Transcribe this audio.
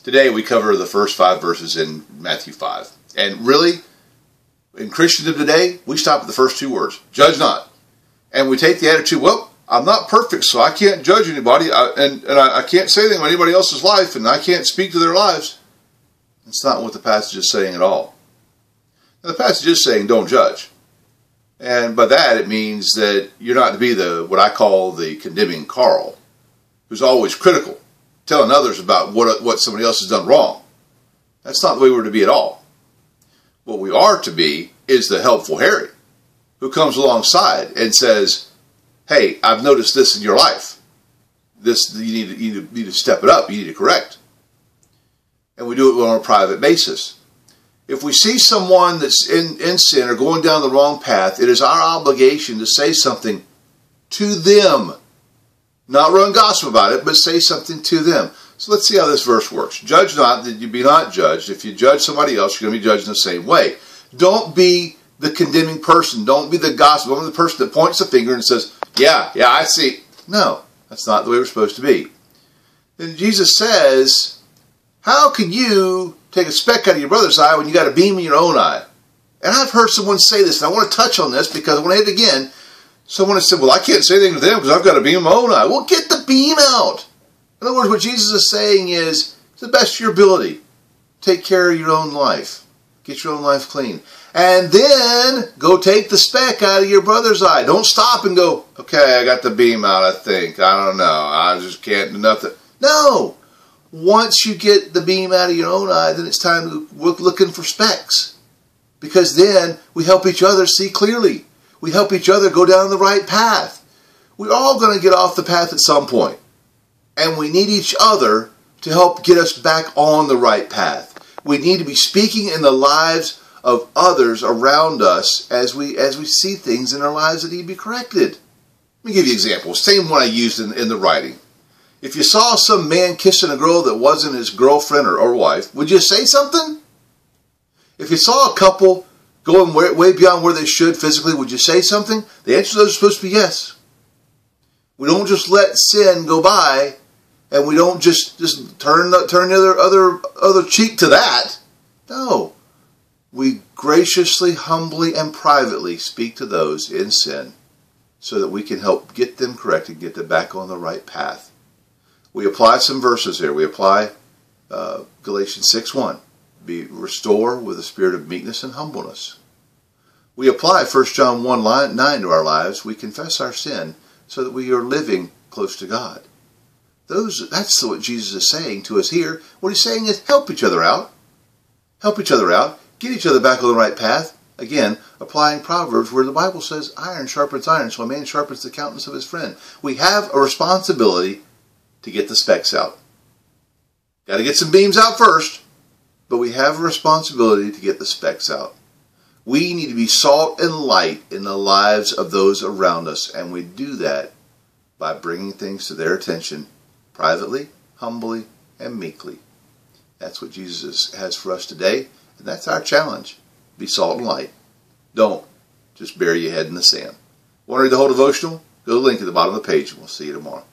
Today we cover the first 5 verses in Matthew 5. And really, in Christendom today, we stop at the first 2 words. Judge not. And we take the attitude, well, I'm not perfect, so I can't judge anybody, and I can't say anything about anybody else's life, and I can't speak to their lives. That's not what the passage is saying at all. Now, the passage is saying don't judge. And by that, it means that you're not to be what I call the condemning Carl, who's always critical, telling others about what somebody else has done wrong. That's not the way we're to be at all. What we are to be is the helpful Harry, who comes alongside and says, hey, I've noticed this in your life. You need to step it up. You need to correct. And we do it on a private basis. If we see someone that's in sin or going down the wrong path, it is our obligation to say something to them. Not run gossip about it, but say something to them. So let's see how this verse works. Judge not, that you be not judged. If you judge somebody else, you're going to be judged in the same way. Don't be the condemning person. Don't be the gossip. Don't be the person that points the finger and says, yeah, I see. No, that's not the way we're supposed to be. Then Jesus says, how can you take a speck out of your brother's eye when you got a beam in your own eye? And I've heard someone say this, and I want to touch on this because I want to hit it again. Someone has said, well, I can't say anything to them because I've got a beam in my own eye. Well, get the beam out. In other words, what Jesus is saying is, to the best of your ability, take care of your own life. Get your own life clean. And then go take the speck out of your brother's eye. Don't stop and go, okay, I got the beam out, I think. I don't know. I just can't do nothing. No. Once you get the beam out of your own eye, then it's time to look looking for specks. Because then we help each other see clearly. We help each other go down the right path. We're all going to get off the path at some point. And we need each other to help get us back on the right path. We need to be speaking in the lives of others around us as we see things in our lives that need to be corrected. Let me give you an example. Same one I used in the writing. If you saw some man kissing a girl that wasn't his girlfriend or wife, would you say something? If you saw a couple going way beyond where they should physically, would you say something? The answer to those is supposed to be yes. We don't just let sin go by, and we don't just turn the other cheek to that. No. We graciously, humbly, and privately speak to those in sin so that we can help get them corrected, get them back on the right path. We apply some verses here. We apply Galatians 6:1. Restore with a spirit of meekness and humbleness. We apply 1 John 1:9 to our lives. We confess our sin so that we are living close to God. That's what Jesus is saying to us here. What he's saying is help each other out. Help each other out. Get each other back on the right path. Again, applying Proverbs where the Bible says iron sharpens iron, so a man sharpens the countenance of his friend. We have a responsibility to get the specks out. Got to get some beams out first, but we have a responsibility to get the specks out. We need to be salt and light in the lives of those around us, and we do that by bringing things to their attention privately, humbly, and meekly. That's what Jesus has for us today, and that's our challenge. Be salt and light. Don't just bury your head in the sand. Want to read the whole devotional? Go to the link at the bottom of the page, and we'll see you tomorrow.